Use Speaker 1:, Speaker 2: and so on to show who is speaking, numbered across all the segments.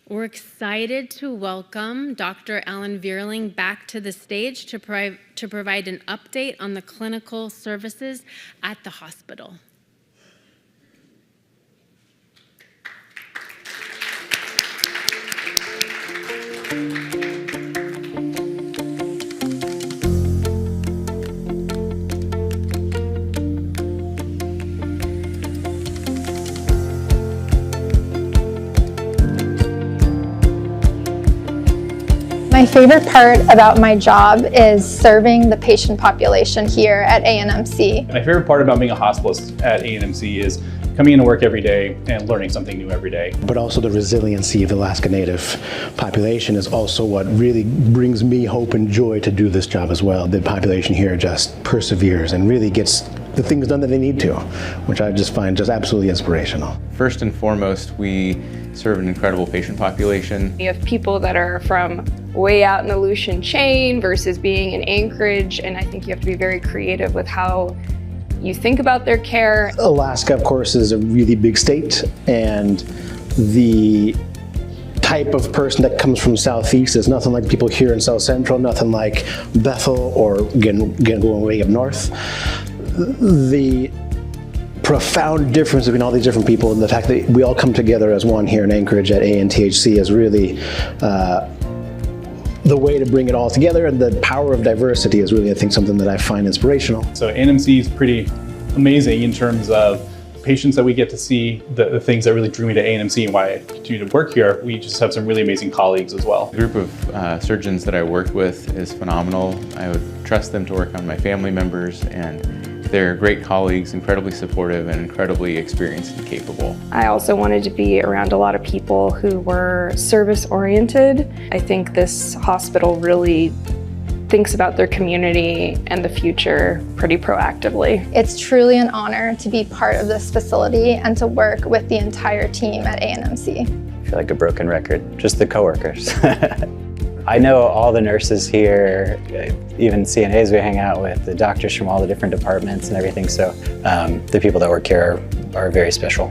Speaker 1: We're excited to welcome Dr. Alan Vierling back to the stage to provide an update on the clinical services at the hospital.
Speaker 2: My favorite part about my job is serving the patient population here at ANMC.
Speaker 3: My favorite part about being a hospitalist at ANMC is coming into work every day and learning something new every day.
Speaker 4: But also the resiliency of the Alaska Native population is also what really brings me hope and joy to do this job as well. The population here just perseveres and really gets the things done that they need to, which I just find just absolutely inspirational.
Speaker 5: First and foremost, we serve an incredible patient population.
Speaker 6: You have people that are from way out in the Aleutian chain versus being in Anchorage, and I think you have to be very creative with how you think about their care.
Speaker 4: Alaska, of course, is a really big state, and the type of person that comes from Southeast is nothing like people here in South Central, nothing like Bethel or again going way up north. The profound difference between all these different people and the fact that we all come together as one here in Anchorage at ANTHC is really the way to bring it all together, and the power of diversity is really, I think, something that I find inspirational.
Speaker 3: So ANMC is pretty amazing in terms of patients that we get to see, the things that really drew me to ANMC and why I continue to work here. We just have some really amazing colleagues as well.
Speaker 5: The group of surgeons that I work with is phenomenal. I would trust them to work on my family members, and they're great colleagues, incredibly supportive and incredibly experienced and capable.
Speaker 6: I also wanted to be around a lot of people who were service-oriented. I think this hospital really thinks about their community and the future pretty proactively.
Speaker 2: It's truly an honor to be part of this facility and to work with the entire team at ANMC.
Speaker 7: I feel like a broken record, just the coworkers. I know all the nurses here, even CNAs we hang out with, the doctors from all the different departments and everything, so the people that work here are very special.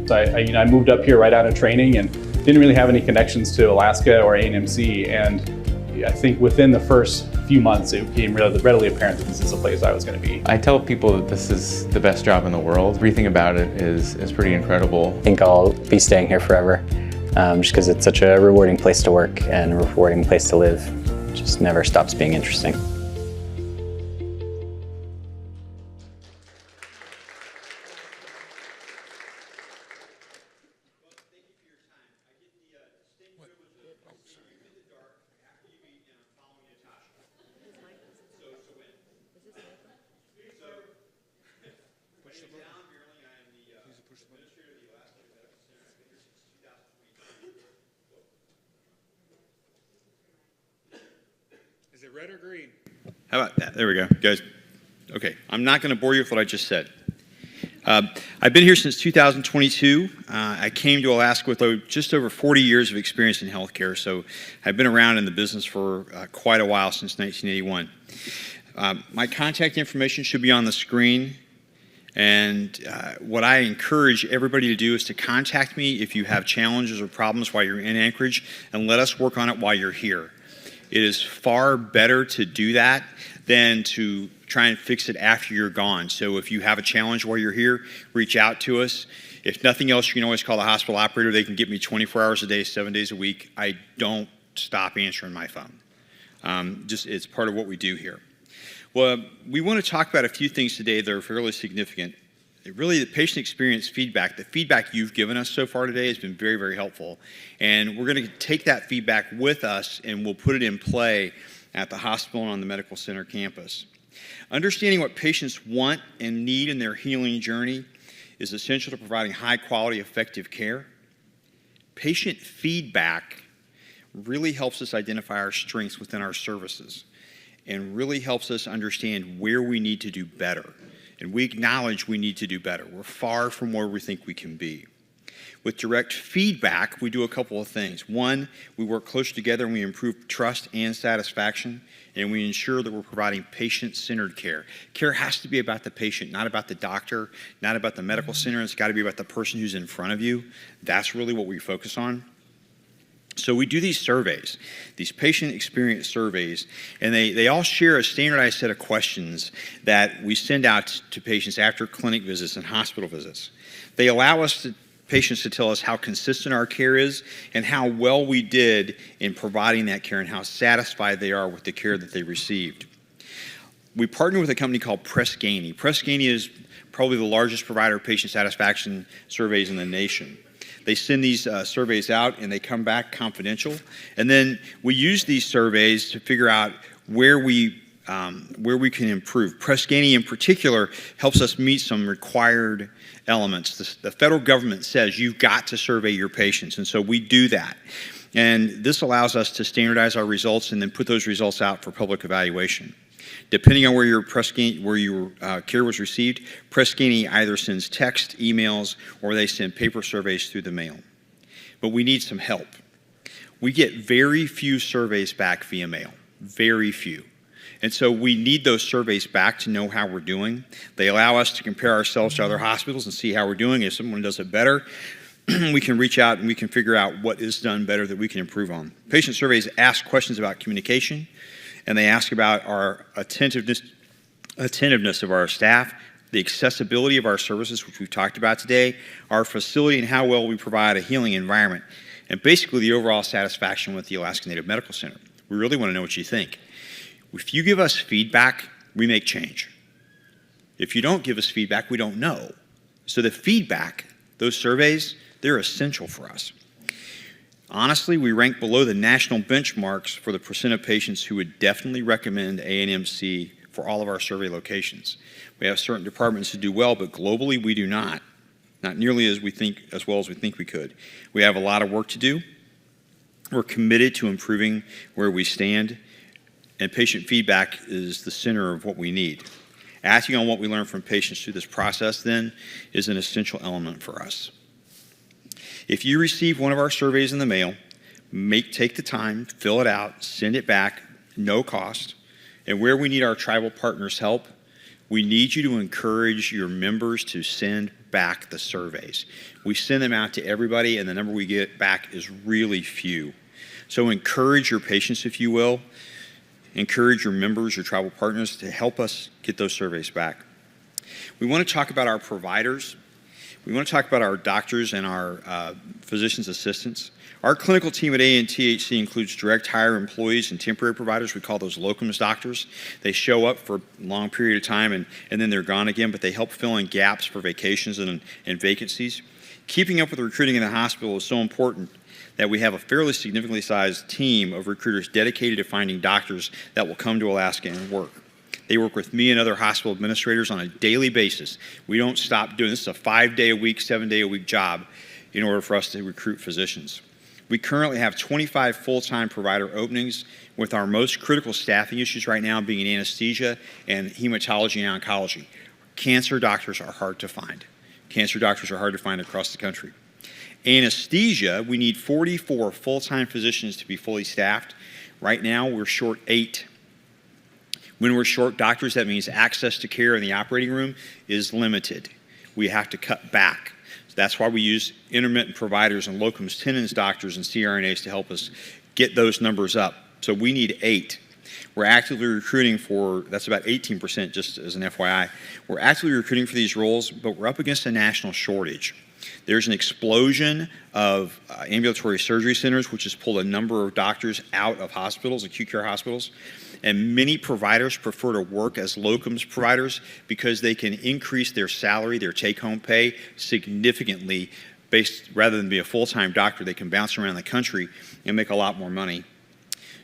Speaker 3: So I moved up here right out of training and didn't really have any connections to Alaska or ANMC, and I think within the first few months it became readily apparent that this is the place I was going to be.
Speaker 5: I tell people that this is the best job in the world. Everything about it is pretty incredible.
Speaker 7: I think I'll be staying here forever. Just because it's such a rewarding place to work and a rewarding place to live. It just never stops being interesting.
Speaker 8: Is it red or green? How about that? There we go, guys. Okay, I'm not going to bore you with what I just said. I've been here since 2022. I came to Alaska with just over 40 years of experience in healthcare, so I've been around in the business for quite a while, since 1981. My contact information should be on the screen, and what I encourage everybody to do is to contact me if you have challenges or problems while you're in Anchorage, and let us work on it while you're here. It is far better to do that than to try and fix it after you're gone. So if you have a challenge while you're here, reach out to us. If nothing else, you can always call the hospital operator. They can get me 24 hours a day, 7 days a week. I don't stop answering my phone. It's part of what we do here. Well, we want to talk about a few things today that are fairly significant. Really, the patient experience feedback, the feedback you've given us so far today has been very, very helpful. And we're going to take that feedback with us and we'll put it in play at the hospital and on the medical center campus. Understanding what patients want and need in their healing journey is essential to providing high quality, effective care. Patient feedback really helps us identify our strengths within our services and really helps us understand where we need to do better. And we acknowledge we need to do better. We're far from where we think we can be. With direct feedback, we do a couple of things. One, we work closer together and we improve trust and satisfaction, and we ensure that we're providing patient-centered care. Care has to be about the patient, not about the doctor, not about the medical center. It's got to be about the person who's in front of you. That's really what we focus on. So we do these surveys, these patient experience surveys, and they all share a standardized set of questions that we send out to patients after clinic visits and hospital visits. They allow patients to tell us how consistent our care is and how well we did in providing that care and how satisfied they are with the care that they received. We partner with a company called Press Ganey. Press Ganey is probably the largest provider of patient satisfaction surveys in the nation. They send these surveys out and they come back confidential. And then we use these surveys to figure out where we can improve. Press Ganey in particular helps us meet some required elements. The federal government says you've got to survey your patients, and so we do that. And this allows us to standardize our results and then put those results out for public evaluation. Depending on where your care was received, Press Ganey either sends text, emails, or they send paper surveys through the mail. But we need some help. We get very few surveys back via mail, very few. And so we need those surveys back to know how we're doing. They allow us to compare ourselves to other hospitals and see how we're doing. If someone does it better, we can reach out and we can figure out what is done better that we can improve on. Patient surveys ask questions about communication, and they ask about our attentiveness of our staff, the accessibility of our services, which we've talked about today, our facility and how well we provide a healing environment, and basically the overall satisfaction with the Alaska Native Medical Center. We really want to know what you think. If you give us feedback, we make change. If you don't give us feedback, we don't know. So the feedback, those surveys, they're essential for us. Honestly, we rank below the national benchmarks for the percent of patients who would definitely recommend ANMC for all of our survey locations. We have certain departments that do well, but globally we do not nearly as well as we think we could. We have a lot of work to do. We're committed to improving where we stand, and patient feedback is the center of what we need. Acting on what we learn from patients through this process, then, is an essential element for us. If you receive one of our surveys in the mail, take the time, fill it out, send it back, no cost. And where we need our tribal partners' help, we need you to encourage your members to send back the surveys. We send them out to everybody, and the number we get back is really few. So encourage your patients, if you will. Encourage your members, your tribal partners, to help us get those surveys back. We want to talk about our providers. We want to talk about our doctors and our physician's assistants. Our clinical team at ANTHC includes direct hire employees and temporary providers. We call those locums doctors. They show up for a long period of time and then they're gone again, but they help fill in gaps for vacations and vacancies. Keeping up with the recruiting in the hospital is so important that we have a fairly significantly sized team of recruiters dedicated to finding doctors that will come to Alaska and work. They work with me and other hospital administrators on a daily basis. We don't stop doing this. It's a 5-day-a-week, 7-day-a-week job in order for us to recruit physicians. We currently have 25 full-time provider openings, with our most critical staffing issues right now being in anesthesia and hematology and oncology. Cancer doctors are hard to find. Cancer doctors are hard to find across the country. Anesthesia, we need 44 full-time physicians to be fully staffed. Right now, we're short 8. When we're short doctors, that means access to care in the operating room is limited. We have to cut back. So that's why we use intermittent providers and locums tenens doctors and CRNAs to help us get those numbers up. So we need 8. We're actively recruiting for, that's about 18% just as an FYI. We're actively recruiting for these roles, but we're up against a national shortage. There's an explosion of ambulatory surgery centers, which has pulled a number of doctors out of hospitals, acute care hospitals. And many providers prefer to work as locums providers because they can increase their salary, their take-home pay significantly rather than be a full-time doctor. They can bounce around the country and make a lot more money.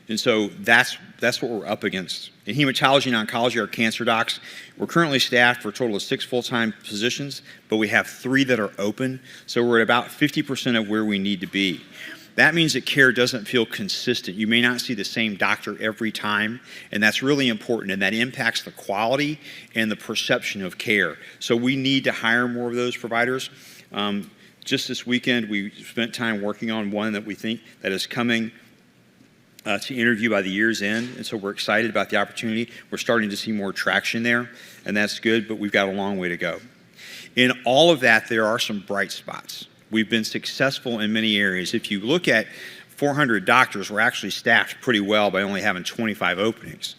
Speaker 8: And so that's what we're up against. In hematology and oncology, our cancer docs, we're currently staffed for a total of 6 full-time positions, but we have 3 that are open, so we're at about 50% of where we need to be. That means that care doesn't feel consistent. You may not see the same doctor every time, and that's really important, and that impacts the quality and the perception of care. So we need to hire more of those providers. Just this weekend, we spent time working on one that we think that is coming to interview by the year's end, and so we're excited about the opportunity. We're starting to see more traction there, and that's good, but we've got a long way to go. In all of that, there are some bright spots. We've been successful in many areas. If you look at 400 doctors, we're actually staffed pretty well by only having 25 openings.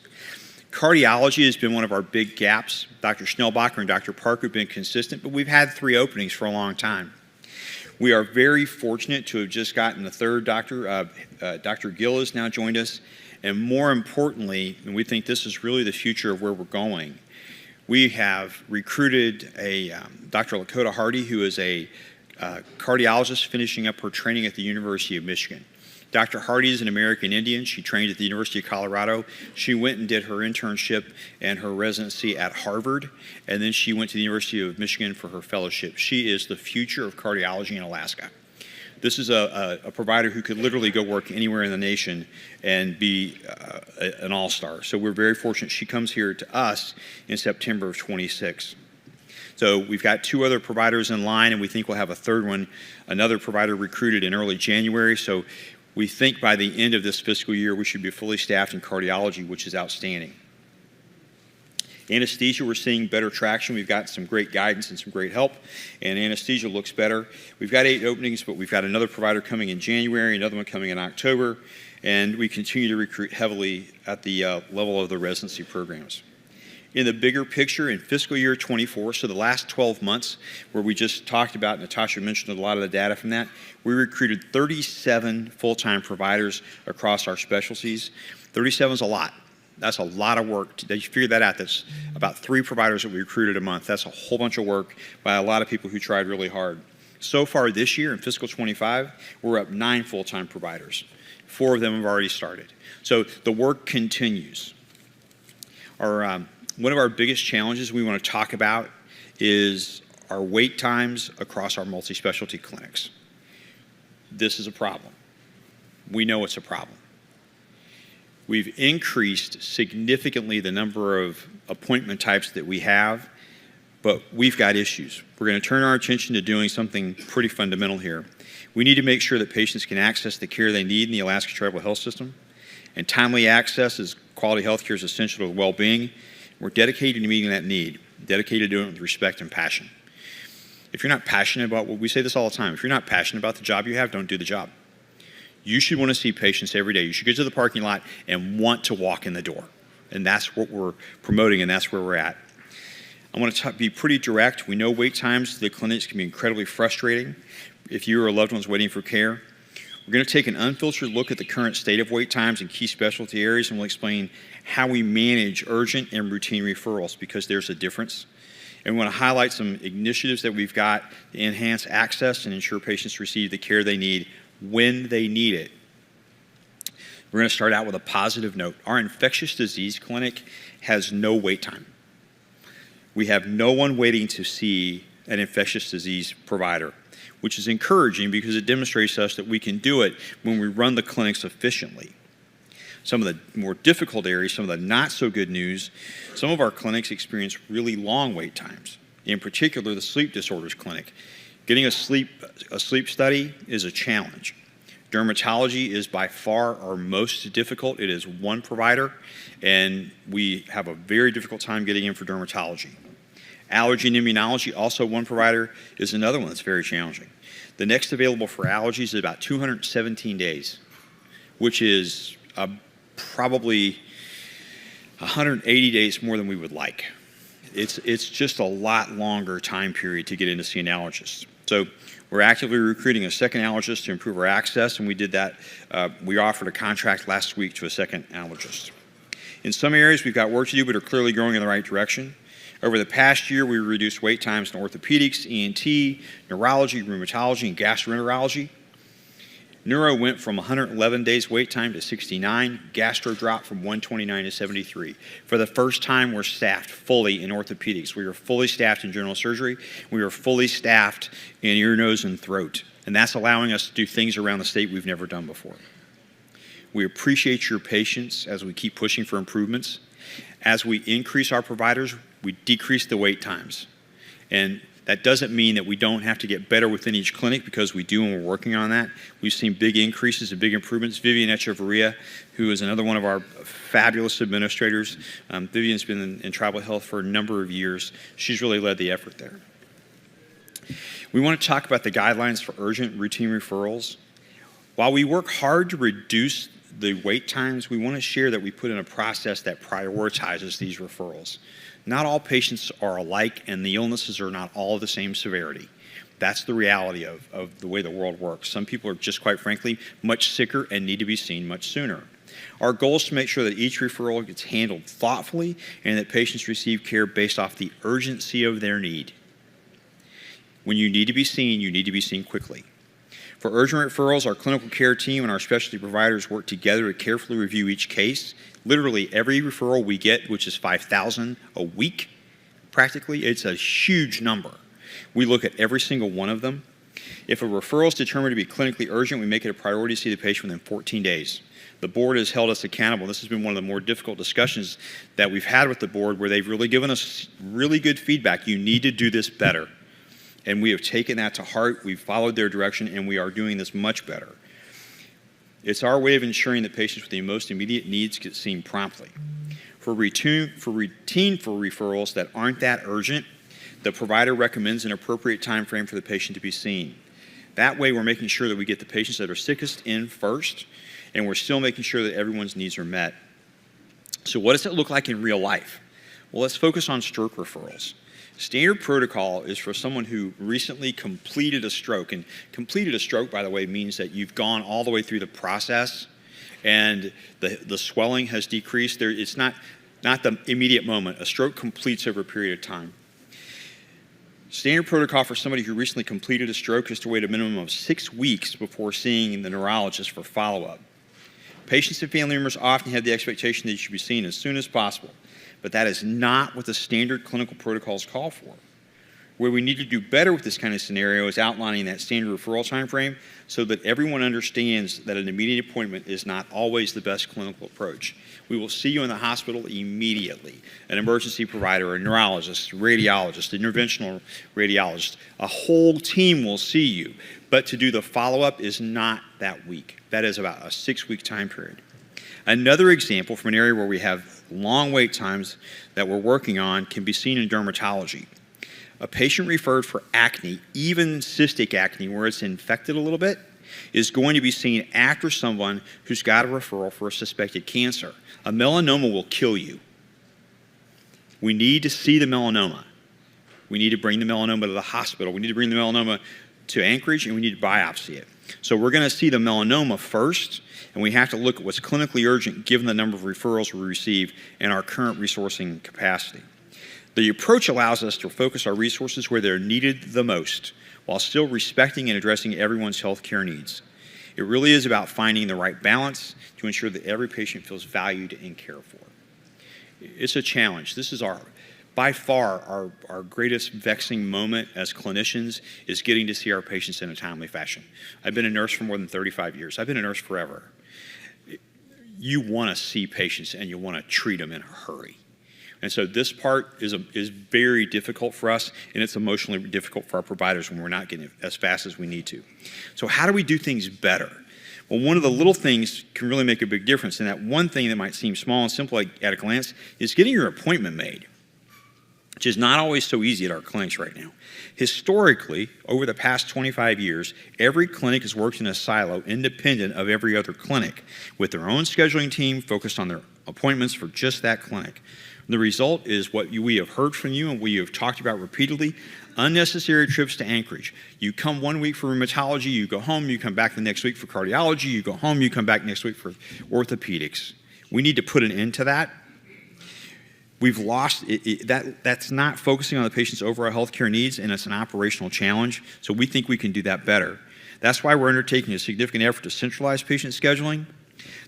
Speaker 8: Cardiology has been one of our big gaps. Dr. Schnellbacher and Dr. Parker have been consistent, but we've had 3 openings for a long time. We are very fortunate to have just gotten the third doctor. Dr. Gill has now joined us. And more importantly, and we think this is really the future of where we're going, we have recruited Dr. Lakota Hardy, who is a cardiologist finishing up her training at the University of Michigan. Dr. Hardy is an American Indian. She trained at the University of Colorado. She went and did her internship and her residency at Harvard, and then she went to the University of Michigan for her fellowship. She is the future of cardiology in Alaska. This is a provider who could literally go work anywhere in the nation and be an all-star. So we're very fortunate she comes here to us in September of 26. So we've got 2 other providers in line, and we think we'll have a third one, another provider recruited in early January. So we think by the end of this fiscal year, we should be fully staffed in cardiology, which is outstanding. Anesthesia, we're seeing better traction. We've got some great guidance and some great help, and anesthesia looks better. We've got 8 openings, but we've got another provider coming in January, another one coming in October, and we continue to recruit heavily at the level of the residency programs. In the bigger picture, in fiscal year 24, so the last 12 months, where we just talked about, Natasha mentioned a lot of the data from that, we recruited 37 full-time providers across our specialties. 37 is a lot. That's a lot of work. You figure that out. That's about 3 providers that we recruited a month. That's a whole bunch of work by a lot of people who tried really hard. So far this year, in fiscal 25, we're up 9 full-time providers. 4 of them have already started. So the work continues. One of our biggest challenges we want to talk about is our wait times across our multi-specialty clinics. This is a problem. We know it's a problem. We've increased significantly the number of appointment types that we have, but we've got issues. We're going to turn our attention to doing something pretty fundamental here. We need to make sure that patients can access the care they need in the Alaska Tribal Health System, and timely access is quality health care is essential to well-being. We're dedicated to meeting that need, dedicated to doing it with respect and passion. If you're not passionate about what we say this all the time, if you're not passionate about the job you have, don't do the job. You should want to see patients every day. You should get to the parking lot and want to walk in the door. And that's what we're promoting, and that's where we're at. I want to be pretty direct. We know wait times to the clinics can be incredibly frustrating if you or a loved one's waiting for care. We're going to take an unfiltered look at the current state of wait times in key specialty areas, and we'll explain how we manage urgent and routine referrals, because there's a difference. And we want to highlight some initiatives that we've got to enhance access and ensure patients receive the care they need when they need it. We're going to start out with a positive note. Our infectious disease clinic has no wait time. We have no one waiting to see an infectious disease provider, which is encouraging because it demonstrates to us that we can do it when we run the clinics efficiently. Some of the more difficult areas, some of the not so good news, some of our clinics experience really long wait times. In particular, the sleep disorders clinic. Getting a sleep study is a challenge. Dermatology is by far our most difficult. It is one provider, and we have a very difficult time getting in for dermatology. Allergy and immunology, also one provider, is another one that's very challenging. The next available for allergies is about 217 days, which is probably 180 days more than we would like. It's just a lot longer time period to get in to see an allergist. So we're actively recruiting a second allergist to improve our access, and we did that. We offered a contract last week to a second allergist. In some areas, we've got work to do, but are clearly going in the right direction. Over the past year, we reduced wait times in orthopedics, ENT, neurology, rheumatology, and gastroenterology. Neuro went from 111 days wait time to 69. Gastro dropped from 129 to 73. For the first time, we're staffed fully in orthopedics. We are fully staffed in general surgery. We are fully staffed in ear, nose, and throat. And that's allowing us to do things around the state we've never done before. We appreciate your patience as we keep pushing for improvements. As we increase our providers, we decrease the wait times. And that doesn't mean that we don't have to get better within each clinic, because we do, and we're working on that. We've seen big increases and big improvements. Vivian Echevarria, who is another one of our fabulous administrators. Vivian's been in tribal health for a number of years. She's really led the effort there. We want to talk about the guidelines for urgent routine referrals. While we work hard to reduce the wait times, we want to share that we put in a process that prioritizes these referrals. Not all patients are alike, and the illnesses are not all of the same severity. That's the reality of the way the world works. Some people are just, quite frankly, much sicker and need to be seen much sooner. Our goal is to make sure that each referral gets handled thoughtfully and that patients receive care based off the urgency of their need. When you need to be seen quickly. For urgent referrals, our clinical care team and our specialty providers work together to carefully review each case. Literally every referral we get, which is 5,000 a week, practically, it's a huge number. We look at every single one of them. If a referral is determined to be clinically urgent, we make it a priority to see the patient within 14 days. The board has held us accountable. This has been one of the more difficult discussions that we've had with the board, where they've really given us really good feedback. You need to do this better. And we have taken that to heart. We've followed their direction, and we are doing this much better. It's our way of ensuring that patients with the most immediate needs get seen promptly. For routine referrals that aren't that urgent, the provider recommends an appropriate time frame for the patient to be seen. That way, we're making sure that we get the patients that are sickest in first, and we're still making sure that everyone's needs are met. So what does it look like in real life? Well, let's focus on stroke referrals. Standard protocol is for someone who recently completed a stroke. And completed a stroke, by the way, means that you've gone all the way through the process and the swelling has decreased. It's not the immediate moment. A stroke completes over a period of time. Standard protocol for somebody who recently completed a stroke is to wait a minimum of 6 weeks before seeing the neurologist for follow-up. Patients and family members often have the expectation that you should be seen as soon as possible. But that is not what the standard clinical protocols call for. Where we need to do better with this kind of scenario is outlining that standard referral time frame so that everyone understands that an immediate appointment is not always the best clinical approach. We will see you in the hospital immediately. An emergency provider, a neurologist, radiologist, interventional radiologist, a whole team will see you. But to do the follow-up is not that week. That is about a 6-week time period. Another example from an area where we have long wait times that we're working on can be seen in dermatology. A patient referred for acne, even cystic acne where it's infected a little bit, is going to be seen after someone who's got a referral for a suspected cancer. A melanoma will kill you. We need to see the melanoma. We need to bring the melanoma to the hospital. We need to bring the melanoma to Anchorage, and we need to biopsy it. So we're going to see the melanoma first, and we have to look at what's clinically urgent given the number of referrals we receive and our current resourcing capacity. The approach allows us to focus our resources where they're needed the most, while still respecting and addressing everyone's healthcare needs. It really is about finding the right balance to ensure that every patient feels valued and cared for. It's a challenge. This is by far our greatest vexing moment as clinicians is getting to see our patients in a timely fashion. I've been a nurse for more than 35 years. I've been a nurse forever. You want to see patients and you want to treat them in a hurry. And so this part is very difficult for us, and it's emotionally difficult for our providers when we're not getting it as fast as we need to. So how do we do things better? Well, one of the little things can really make a big difference, and that one thing that might seem small and simple at a glance is getting your appointment made, which is not always so easy at our clinics right now. Historically, over the past 25 years, every clinic has worked in a silo independent of every other clinic, with their own scheduling team focused on their appointments for just that clinic. The result is what we have heard from you and we have talked about repeatedly, unnecessary trips to Anchorage. You come 1 week for rheumatology, you go home, you come back the next week for cardiology, you go home, you come back next week for orthopedics. We need to put an end to that. We've lost that's not focusing on the patient's overall healthcare needs, and it's an operational challenge. So we think we can do that better. That's why we're undertaking a significant effort to centralize patient scheduling.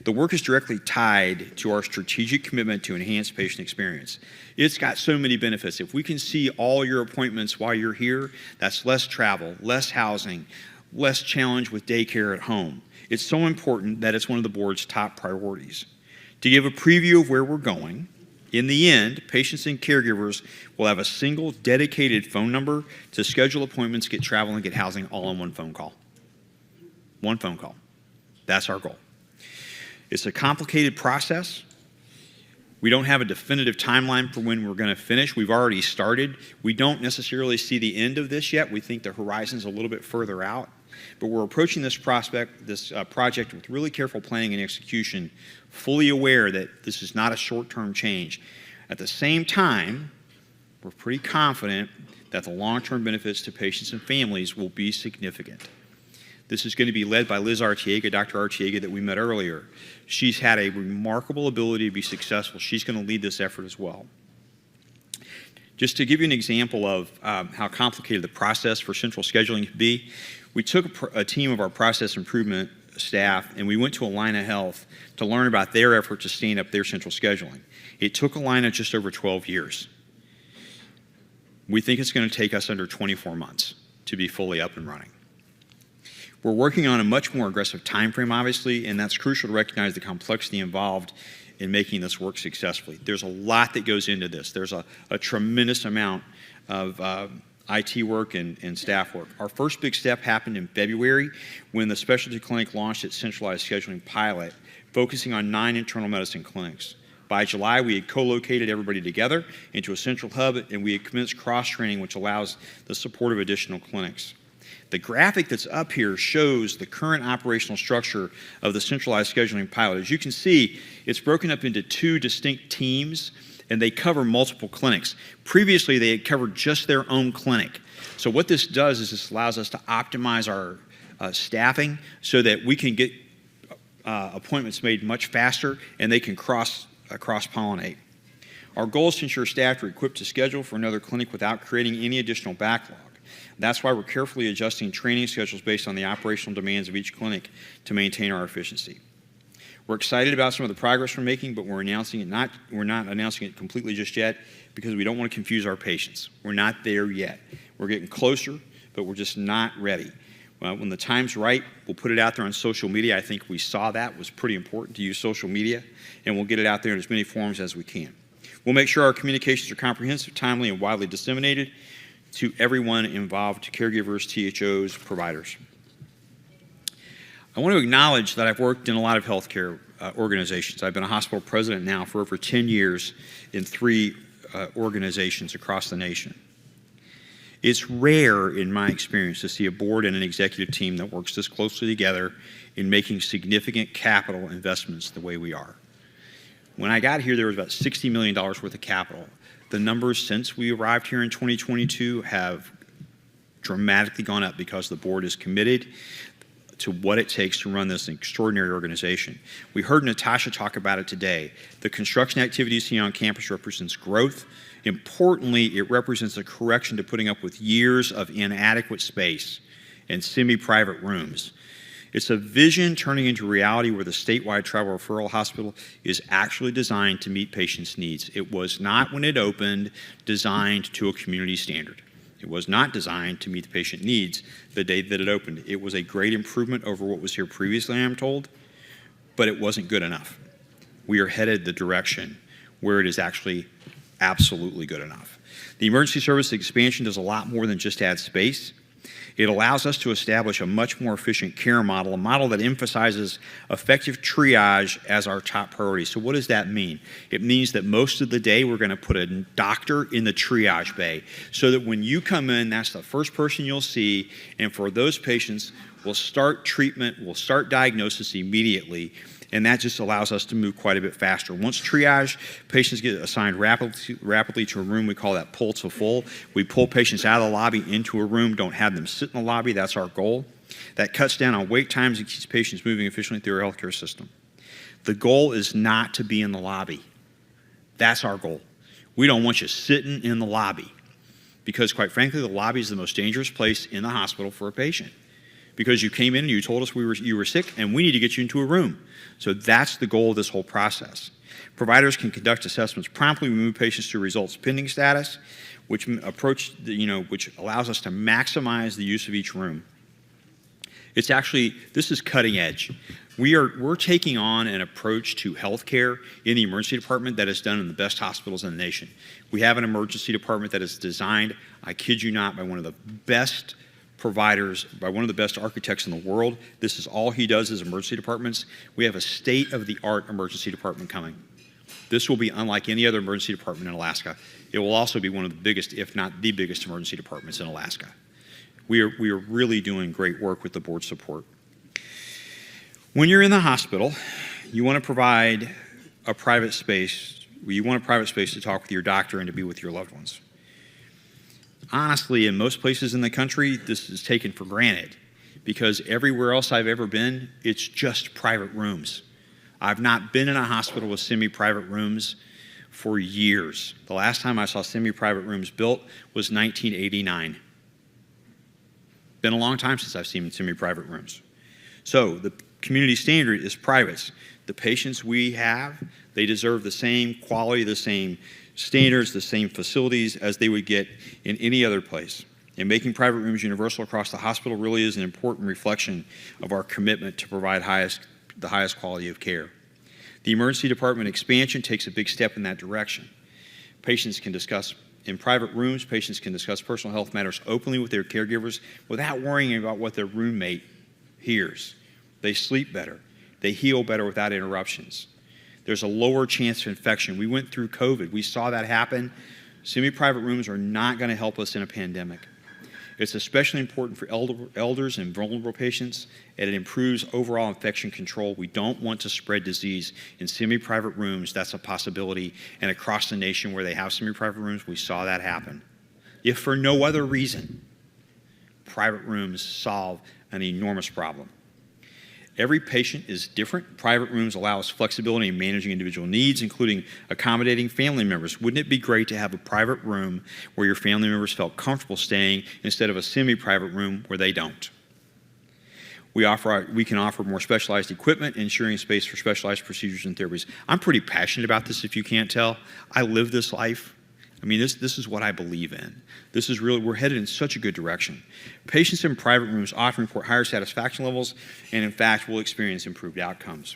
Speaker 8: The work is directly tied to our strategic commitment to enhance patient experience. It's got so many benefits. If we can see all your appointments while you're here, that's less travel, less housing, less challenge with daycare at home. It's so important that it's one of the board's top priorities. To give a preview of where we're going, in the end, patients and caregivers will have a single dedicated phone number to schedule appointments, get travel, and get housing all in one phone call. One phone call. That's our goal. It's a complicated process. We don't have a definitive timeline for when we're going to finish. We've already started. We don't necessarily see the end of this yet. We think the horizon's a little bit further out. but we're approaching this project with really careful planning and execution, fully aware that this is not a short-term change. At the same time, we're pretty confident that the long-term benefits to patients and families will be significant. This is going to be led by Liz Artiega, Dr. Artiega that we met earlier. She's had a remarkable ability to be successful. She's going to lead this effort as well. Just to give you an example of how complicated the process for central scheduling can be, we took a team of our process improvement staff and we went to Allina Health to learn about their effort to stand up their central scheduling. It took Allina just over 12 years. We think it's going to take us under 24 months to be fully up and running. We're working on a much more aggressive time frame, obviously, and that's crucial to recognize the complexity involved in making this work successfully. There's a lot that goes into this. There's a tremendous amount of IT work and staff work. Our first big step happened in February when the specialty clinic launched its centralized scheduling pilot, focusing on 9 internal medicine clinics. By July, we had co-located everybody together into a central hub, and we had commenced cross-training, which allows the support of additional clinics. The graphic that's up here shows the current operational structure of the centralized scheduling pilot. As you can see, it's broken up into 2 distinct teams, and they cover multiple clinics. Previously, they had covered just their own clinic. So what this does is this allows us to optimize our staffing so that we can get appointments made much faster, and they can cross-pollinate. Our goal is to ensure staff are equipped to schedule for another clinic without creating any additional backlog. That's why we're carefully adjusting training schedules based on the operational demands of each clinic to maintain our efficiency. We're excited about some of the progress we're making, but we're not announcing it completely just yet because we don't want to confuse our patients. We're not there yet. We're getting closer, but we're just not ready. When the time's right, we'll put it out there on social media. I think we saw that was pretty important to use social media, and we'll get it out there in as many forms as we can. We'll make sure our communications are comprehensive, timely, and widely disseminated to everyone involved, to caregivers, THOs, providers. I want to acknowledge that I've worked in a lot of healthcare organizations. I've been a hospital president now for over 10 years in 3 organizations across the nation. It's rare, in my experience, to see a board and an executive team that works this closely together in making significant capital investments the way we are. When I got here, there was about $60 million worth of capital. The numbers since we arrived here in 2022 have dramatically gone up because the board is committed to what it takes to run this extraordinary organization. We heard Natasha talk about it today. The construction activities here on campus represents growth. Importantly, it represents a correction to putting up with years of inadequate space and semi-private rooms. It's a vision turning into reality where the statewide travel referral hospital is actually designed to meet patients' needs. It was not, when it opened, designed to a community standard. It was not designed to meet the patient needs the day that it opened. It was a great improvement over what was here previously, I'm told, but it wasn't good enough. We are headed the direction where it is actually absolutely good enough. The emergency service expansion does a lot more than just add space. It allows us to establish a much more efficient care model, a model that emphasizes effective triage as our top priority. So what does that mean? It means that most of the day we're going to put a doctor in the triage bay so that when you come in, that's the first person you'll see, and for those patients, we'll start treatment, we'll start diagnosis immediately, and that just allows us to move quite a bit faster. Once triage, patients get assigned rapidly to a room. We call that pull to full. We pull patients out of the lobby into a room, don't have them sit in the lobby. That's our goal. That cuts down on wait times and keeps patients moving efficiently through our healthcare system. The goal is not to be in the lobby. That's our goal. We don't want you sitting in the lobby because, quite frankly, the lobby is the most dangerous place in the hospital for a patient because you came in and you told us you were sick and we need to get you into a room. So that's the goal of this whole process. Providers can conduct assessments promptly. We move patients to results pending status, which allows us to maximize the use of each room. This is cutting edge. We're taking on an approach to healthcare in the emergency department that is done in the best hospitals in the nation. We have an emergency department that is designed, I kid you not, by one of the best providers, by one of the best architects in the world. This is all he does is emergency departments. We have a state-of-the-art emergency department coming. This will be unlike any other emergency department in Alaska. It will also be one of the biggest, if not the biggest, emergency departments in Alaska. We are really doing great work with the board support. When you're in the hospital, you want to provide a private space. You want a private space to talk with your doctor and to be with your loved ones. Honestly, in most places in the country, this is taken for granted because everywhere else I've ever been, it's just private rooms. I've not been in a hospital with semi-private rooms for years. The last time I saw semi-private rooms built was 1989. Been a long time since I've seen semi-private rooms. So the community standard is privates. The patients we have, they deserve the same quality, the same standards, the same facilities as they would get in any other place. And making private rooms universal across the hospital really is an important reflection of our commitment to provide the highest quality of care. The emergency department expansion takes a big step in that direction. Patients can discuss in private rooms, patients can discuss personal health matters openly with their caregivers without worrying about what their roommate hears. They sleep better. They heal better without interruptions. There's a lower chance of infection. We went through COVID. We saw that happen. Semi-private rooms are not going to help us in a pandemic. It's especially important for elders and vulnerable patients, and it improves overall infection control. We don't want to spread disease in semi-private rooms. That's a possibility. And across the nation where they have semi-private rooms, we saw that happen. If for no other reason, private rooms solve an enormous problem. Every patient is different. Private rooms allow us flexibility in managing individual needs, including accommodating family members. Wouldn't it be great to have a private room where your family members felt comfortable staying instead of a semi-private room where they don't? We can offer more specialized equipment, ensuring space for specialized procedures and therapies. I'm pretty passionate about this, if you can't tell. I live this life. I mean, this is what I believe in. This is really, we're headed in such a good direction. Patients in private rooms often report higher satisfaction levels and, in fact, will experience improved outcomes.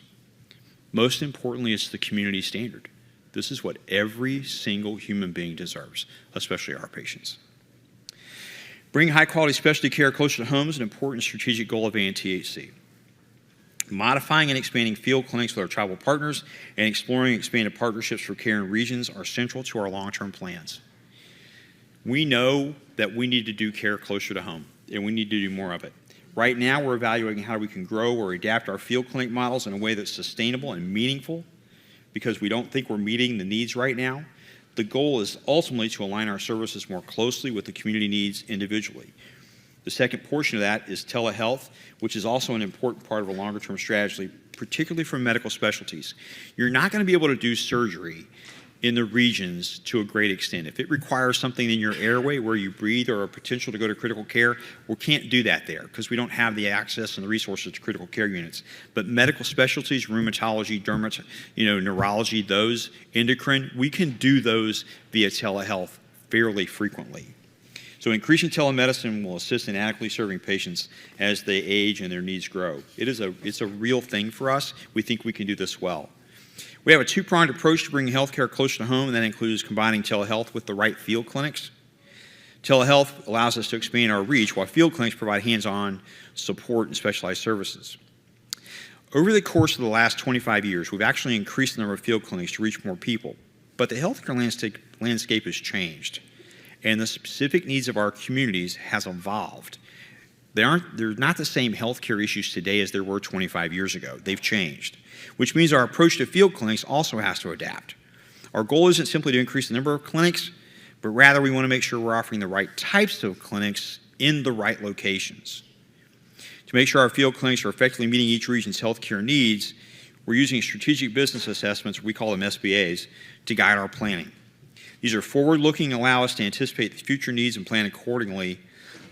Speaker 8: Most importantly, it's the community standard. This is what every single human being deserves, especially our patients. Bringing high-quality specialty care closer to home is an important strategic goal of ANTHC. Modifying and expanding field clinics with our tribal partners and exploring expanded partnerships for care in regions are central to our long-term plans. We know that we need to do care closer to home, and we need to do more of it. Right now, we're evaluating how we can grow or adapt our field clinic models in a way that's sustainable and meaningful because we don't think we're meeting the needs right now. The goal is ultimately to align our services more closely with the community needs individually. The second portion of that is telehealth, which is also an important part of a longer-term strategy, particularly for medical specialties. You're not going to be able to do surgery in the regions to a great extent. If it requires something in your airway where you breathe or a potential to go to critical care, we can't do that there because we don't have the access and the resources to critical care units. But medical specialties, rheumatology, neurology, those, endocrine, we can do those via telehealth fairly frequently. So increasing telemedicine will assist in adequately serving patients as they age and their needs grow. It's a real thing for us. We think we can do this well. We have a two-pronged approach to bringing healthcare closer to home, and that includes combining telehealth with the right field clinics. Telehealth allows us to expand our reach, while field clinics provide hands-on support and specialized services. Over the course of the last 25 years, we've actually increased the number of field clinics to reach more people, but the healthcare landscape has changed, and the specific needs of our communities has evolved. They're not the same healthcare issues today as there were 25 years ago. They've changed, which means our approach to field clinics also has to adapt. Our goal isn't simply to increase the number of clinics, but rather we want to make sure we're offering the right types of clinics in the right locations. To make sure our field clinics are effectively meeting each region's healthcare needs, we're using strategic business assessments, we call them SBAs, to guide our planning. These are forward-looking and allow us to anticipate the future needs and plan accordingly,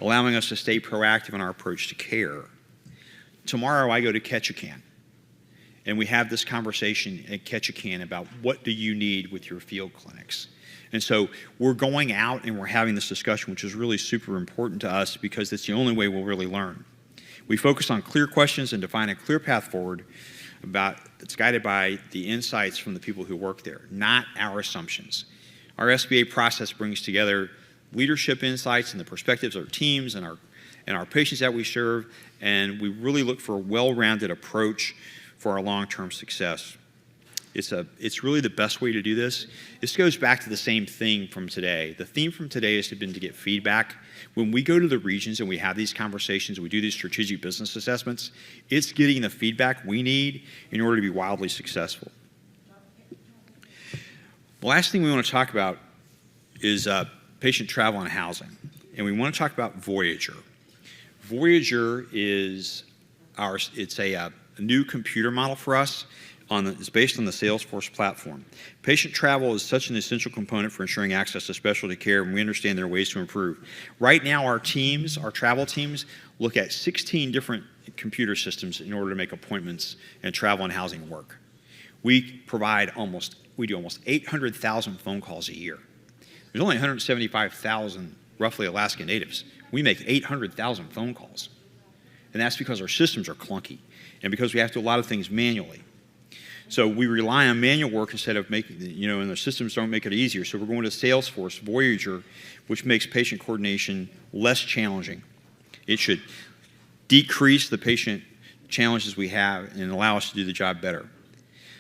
Speaker 8: allowing us to stay proactive in our approach to care. Tomorrow I go to Ketchikan, and we have this conversation at Ketchikan about what do you need with your field clinics. And so we're going out and we're having this discussion, which is really super important to us because it's the only way we'll really learn. We focus on clear questions and define a clear path forward that's guided by the insights from the people who work there, not our assumptions. Our SBA process brings together leadership insights and the perspectives of our teams and our patients that we serve, and we really look for a well-rounded approach for our long-term success. It's really the best way to do this. This goes back to the same thing from today. The theme from today has been to get feedback. When we go to the regions and we have these conversations, we do these strategic business assessments, it's getting the feedback we need in order to be wildly successful. The last thing we want to talk about is patient travel and housing. And we want to talk about Voyager. Voyager is it's a new computer model for us. It's based on the Salesforce platform. Patient travel is such an essential component for ensuring access to specialty care, and we understand there are ways to improve. Right now, our travel teams, look at 16 different computer systems in order to make appointments and travel and housing work. We do almost 800,000 phone calls a year. There's only 175,000 roughly Alaska Natives. We make 800,000 phone calls. And that's because our systems are clunky and because we have to do a lot of things manually. So we rely on manual work instead of making, and the systems don't make it easier. So we're going to Salesforce Voyager, which makes patient coordination less challenging. It should decrease the patient challenges we have and allow us to do the job better.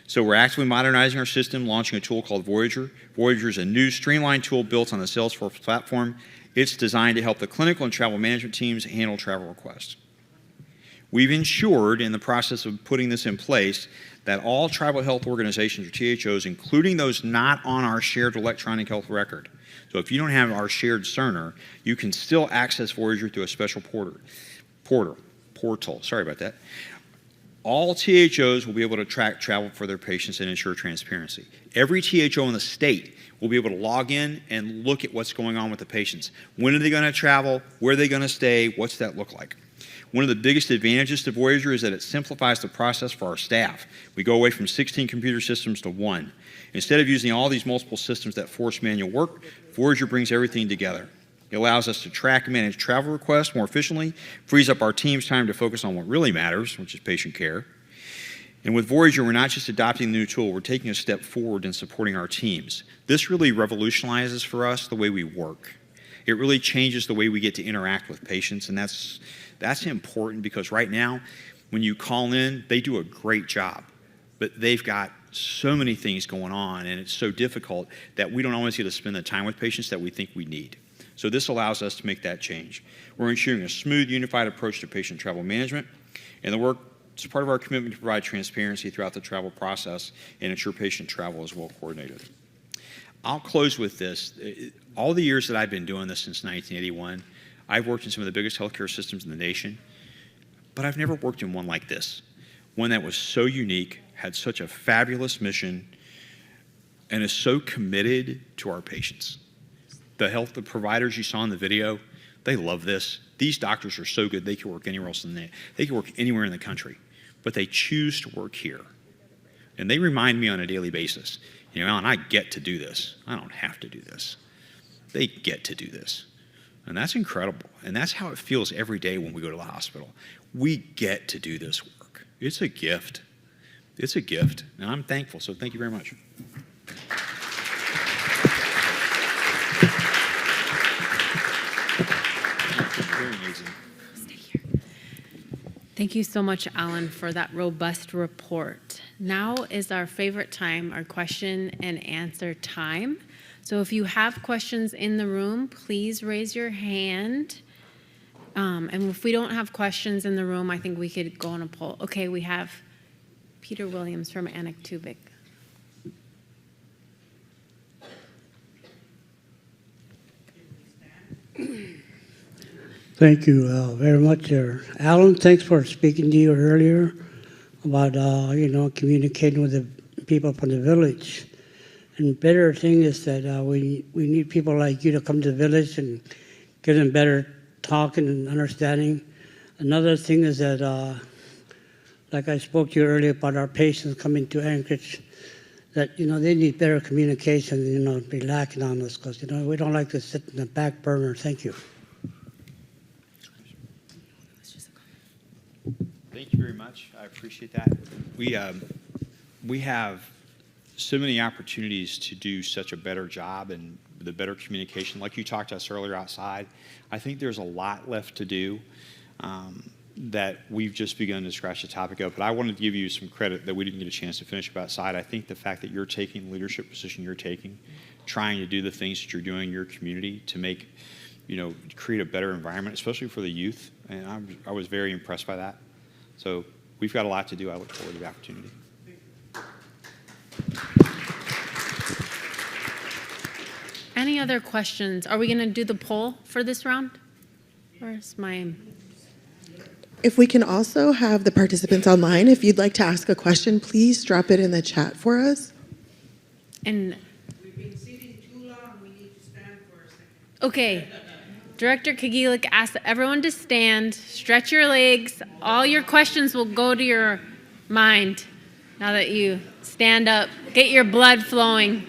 Speaker 8: So we're actively modernizing our system, launching a tool called Voyager. Voyager is a new streamlined tool built on the Salesforce platform. It's designed to help the clinical and travel management teams handle travel requests. We've ensured in the process of putting this in place that all tribal health organizations or THOs, including those not on our shared electronic health record, so if you don't have our shared Cerner, you can still access Voyager through a special portal. Sorry about that. All THOs will be able to track travel for their patients and ensure transparency. Every THO in the state will be able to log in and look at what's going on with the patients. When are they going to travel? Where are they going to stay? What's that look like? One of the biggest advantages to Voyager is that it simplifies the process for our staff. We go away from 16 computer systems to one. Instead of using all these multiple systems that force manual work, Voyager brings everything together. It allows us to track and manage travel requests more efficiently, frees up our team's time to focus on what really matters, which is patient care. And with Voyager, we're not just adopting the new tool, we're taking a step forward in supporting our teams. This really revolutionizes for us the way we work. It really changes the way we get to interact with patients, and that's important because right now, when you call in, they do a great job, but they've got so many things going on, and it's so difficult that we don't always get to spend the time with patients that we think we need. So this allows us to make that change. We're ensuring a smooth, unified approach to patient travel management, and the work is part of our commitment to provide transparency throughout the travel process and ensure patient travel is well coordinated. I'll close with this. All the years that I've been doing this since 1981, I've worked in some of the biggest healthcare systems in the nation, but I've never worked in one like this, one that was so unique, had such a fabulous mission, and is so committed to our patients. The providers you saw in the video, they love this. These doctors are so good, they can work anywhere else they can work anywhere in the country, but they choose to work here. And they remind me on a daily basis, Alan, I get to do this. I don't have to do this. They get to do this. And that's incredible. And that's how it feels every day when we go to the hospital. We get to do this work. It's a gift. It's a gift. And I'm thankful. So thank you very much. Very amazing.
Speaker 1: Stay here. Thank you so much, Alan, for that robust report. Now is our favorite time, our question and answer time. So if you have questions in the room, please raise your hand. And if we don't have questions in the room, I think we could go on a poll. Okay, we have Peter Williams from Anaktuvik.
Speaker 9: Thank you very much, Alan. Thanks for speaking to you earlier about communicating with the people from the village. And better thing is that we need people like you to come to the village and give them better talking and understanding. Another thing is that, like I spoke to you earlier about our patients coming to Anchorage, that they need better communication. Be lacking on us because we don't like to sit in the back burner. Thank you.
Speaker 8: Thank you very much. I appreciate that. We have so many opportunities to do such a better job and the better communication. Like you talked to us earlier outside, I think there's a lot left to do. that we've just begun to scratch the topic of. But I wanted to give you some credit that we didn't get a chance to finish about side. I think the fact that you're taking the leadership position you're taking, trying to do the things that you're doing in your community to make, create a better environment, especially for the youth. And I was very impressed by that. So we've got a lot to do. I look forward to the opportunity.
Speaker 1: Any other questions? Are we going to do the poll for this round? Where's my...
Speaker 10: If we can also have the participants online, if you'd like to ask a question, please drop it in the chat for us.
Speaker 1: And
Speaker 9: We've been sitting too long, we need to stand for a second.
Speaker 1: okay, Director Kagilik asked everyone to stand, stretch your legs. All your questions will go to your mind now that you stand up. Get your blood flowing.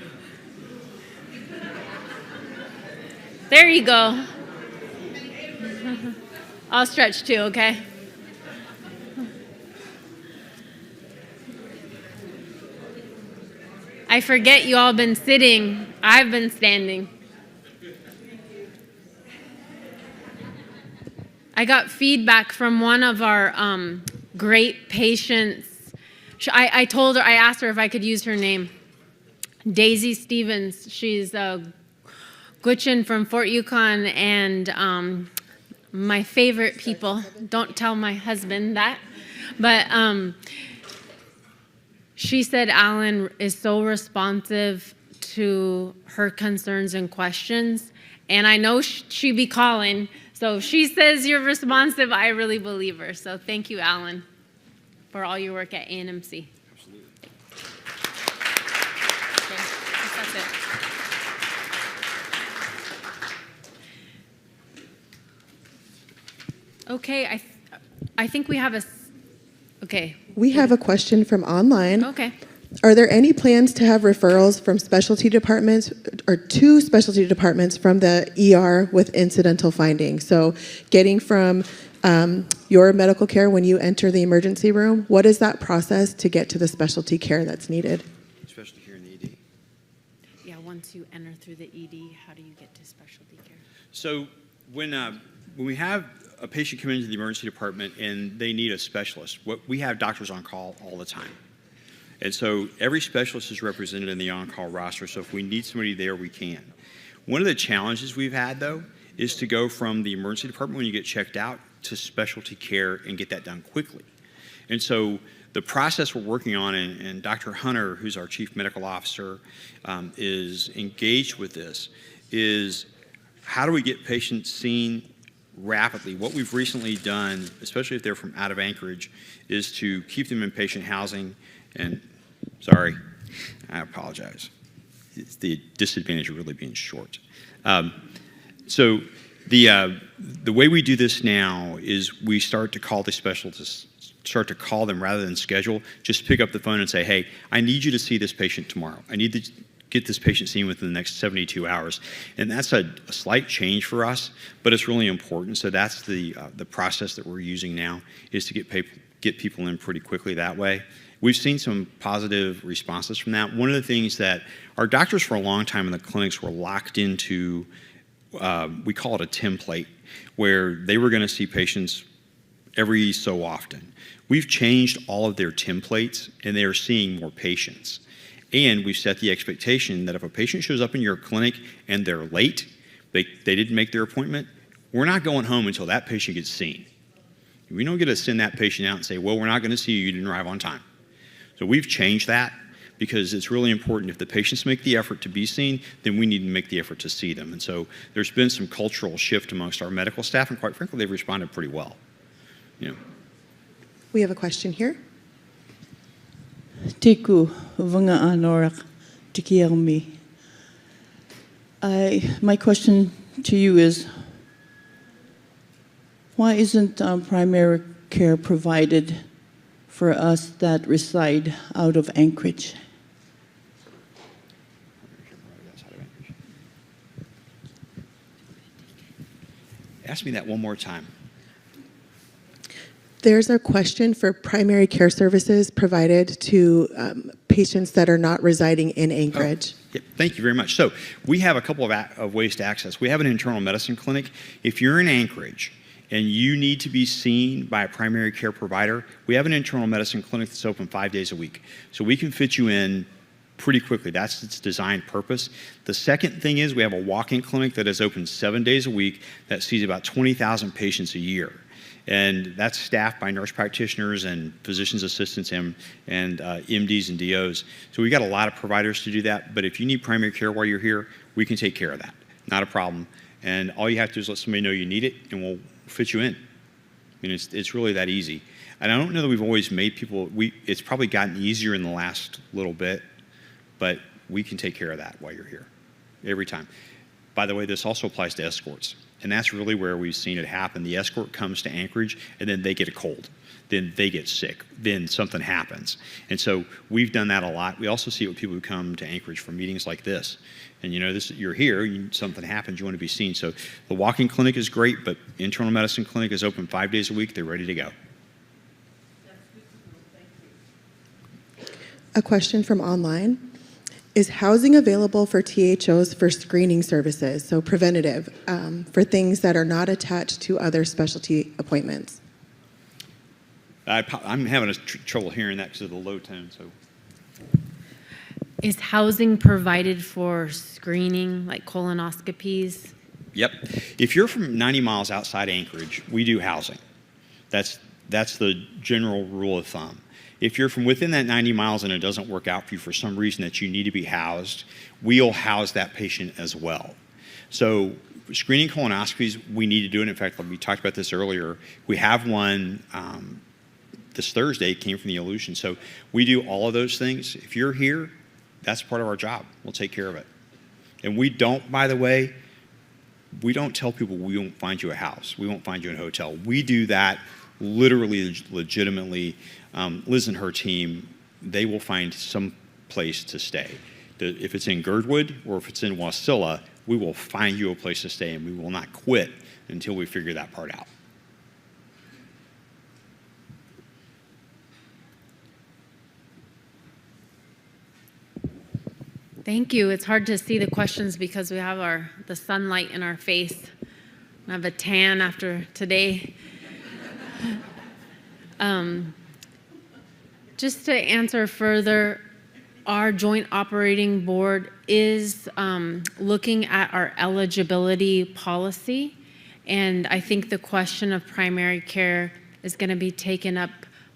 Speaker 1: There you go. I'll stretch too, okay? I forget you all been sitting. I've been standing. I got feedback from one of our great patients. I told her, I asked her if I could use her name. Daisy Stevens. She's a Gwich'in from Fort Yukon and my favorite people. Don't tell my husband that. But she said Alan is so responsive to her concerns and questions. And I know she'd be calling. So if she says you're responsive, I really believe her. So thank you, Alan, for all your work at ANMC.
Speaker 8: Absolutely.
Speaker 1: Okay, that's it. Okay, I think we have okay.
Speaker 10: We have a question from online.
Speaker 1: Okay.
Speaker 10: Are there any plans to have referrals from specialty departments or to specialty departments from the ER with incidental findings? So getting from your medical care when you enter the emergency room, what is that process to get to the specialty care that's needed?
Speaker 8: Especially here in the ED.
Speaker 1: Yeah, once you enter through the ED, how do you get to specialty care?
Speaker 8: So when we have a patient come into the emergency department and they need a specialist, we have doctors on call all the time. And so every specialist is represented in the on-call roster, so if we need somebody there, we can. One of the challenges we've had, though, is to go from the emergency department when you get checked out to specialty care and get that done quickly. And so the process we're working on, and Dr. Hunter, who's our chief medical officer, is engaged with this, is how do we get patients seen rapidly? What we've recently done, especially if they're from out of Anchorage, is to keep them in patient housing. And sorry, I apologize. It's the disadvantage of really being short. So the way we do this now is we start to call the specialists, start to call them rather than schedule. Just pick up the phone and say, hey, I need you to see this patient tomorrow. I need to get this patient seen within the next 72 hours. And that's a slight change for us, but it's really important. So that's the process that we're using now, is to get people in pretty quickly that way. We've seen some positive responses from that. One of the things that our doctors for a long time in the clinics were locked into, we call it a template, where they were going to see patients every so often. We've changed all of their templates, and they are seeing more patients. And we've set the expectation that if a patient shows up in your clinic and they're late, they didn't make their appointment, we're not going home until that patient gets seen. We don't get to send that patient out and say, well, we're not going to see you, you didn't arrive on time. So we've changed that because it's really important. If the patients make the effort to be seen, then we need to make the effort to see them. And so there's been some cultural shift amongst our medical staff, and quite frankly, they've responded pretty well.
Speaker 10: We have a question here.
Speaker 11: Tiku vunga anorak tikiarmi. My question to you is, why isn't primary care provided for us that reside out of Anchorage?
Speaker 8: Ask me that one more time.
Speaker 10: There's a question for primary care services provided to patients that are not residing in Anchorage.
Speaker 8: Yeah, thank you very much. So we have a couple of ways to access. We have an internal medicine clinic. If you're in Anchorage and you need to be seen by a primary care provider, we have an internal medicine clinic that's open 5 days a week. So we can fit you in pretty quickly. That's its designed purpose. The second thing is we have a walk-in clinic that is open 7 days a week that sees about 20,000 patients a year. And that's staffed by nurse practitioners and physician's assistants and MDs and DOs. So we got a lot of providers to do that. But if you need primary care while you're here, we can take care of that. Not a problem. And all you have to do is let somebody know you need it, and we'll fit you in. I mean, it's really that easy. And I don't know that we've always made people, it's probably gotten easier in the last little bit, but we can take care of that while you're here, every time. By the way, this also applies to escorts. And that's really where we've seen it happen. The escort comes to Anchorage, and then they get a cold. Then they get sick. Then something happens. And so we've done that a lot. We also see it with people who come to Anchorage for meetings like this. And you know, you're here, something happens, you want to be seen. So the walk-in clinic is great, but internal medicine clinic is open 5 days a week. They're ready to go.
Speaker 10: A question from online. Is housing available for THOs for screening services, so preventative, for things that are not attached to other specialty appointments?
Speaker 8: I'm having trouble hearing that because of the low tone. So,
Speaker 1: is housing provided for screening, like colonoscopies?
Speaker 8: Yep. If you're from 90 miles outside Anchorage, we do housing. That's the general rule of thumb. If you're from within that 90 miles and it doesn't work out for you for some reason that you need to be housed, we'll house that patient as well. So screening colonoscopies, we need to do it. In fact, we talked about this earlier. We have one this Thursday, it came from the Illusion. So we do all of those things. If you're here, that's part of our job. We'll take care of it. And we don't, by the way, we don't tell people we won't find you a house. We won't find you a hotel. We do that literally, legitimately. Liz and her team, they will find some place to stay. If it's in Girdwood or if it's in Wasilla, we will find you a place to stay, and we will not quit until we figure that part out.
Speaker 1: Thank you. It's hard to see the questions because we have the sunlight in our face. I have a tan after today. Just to answer further, our joint operating board is looking at our eligibility policy, and I think the question of primary care is going to be taken up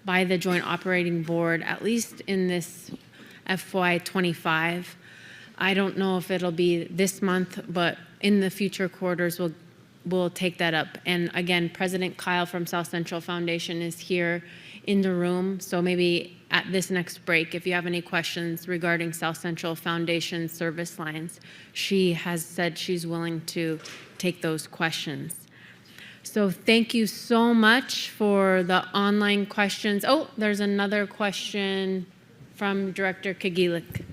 Speaker 1: by the joint operating board, at least in this FY25. I don't know if it'll be this month, but in the future quarters, we'll take that up. And again, President Kyle from South Central Foundation is here in the room, so maybe at this next break, if you have any questions regarding South Central Foundation service lines, she has said she's willing to take those questions. So thank you so much for the online questions. Oh, there's another question from Director Kagilik.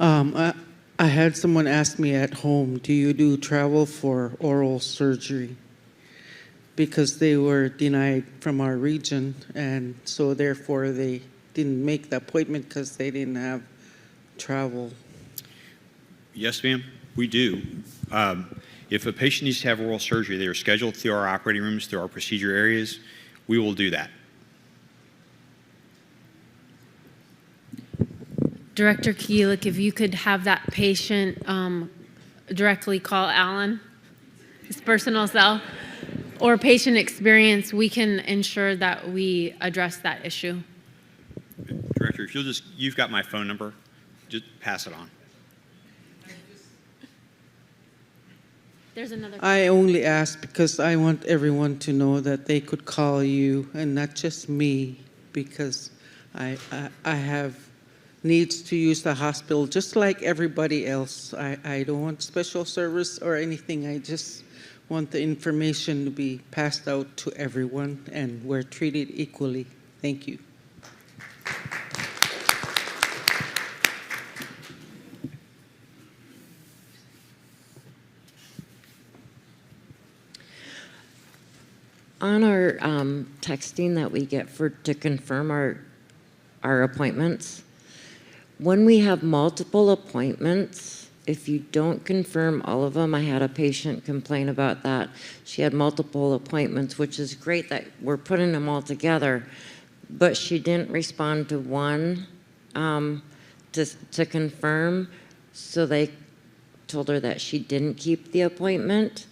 Speaker 12: I had someone ask me at home, do you do travel for oral surgery? Because they were denied from our region, and so therefore they didn't make the appointment because they didn't have travel.
Speaker 8: Yes, ma'am, we do. If a patient needs to have oral surgery, they are scheduled through our operating rooms, through our procedure areas, we will do that.
Speaker 1: Director Keelik, if you could have that patient directly call Alan, his personal cell, or patient experience, we can ensure that we address that issue.
Speaker 8: Director, if you've got my phone number, just pass it on.
Speaker 1: There's another.
Speaker 12: I only ask because I want everyone to know that they could call you and not just me, because I have needs to use the hospital just like everybody else. I don't want special service or anything. I just want the information to be passed out to everyone, and we're treated equally. Thank you.
Speaker 13: On our texting that we get to confirm our appointments, when we have multiple appointments, if you don't confirm all of them, I had a patient complain about that. She had multiple appointments, which is great that we're putting them all together, but she didn't respond to one to confirm, so they told her that she didn't keep the appointment.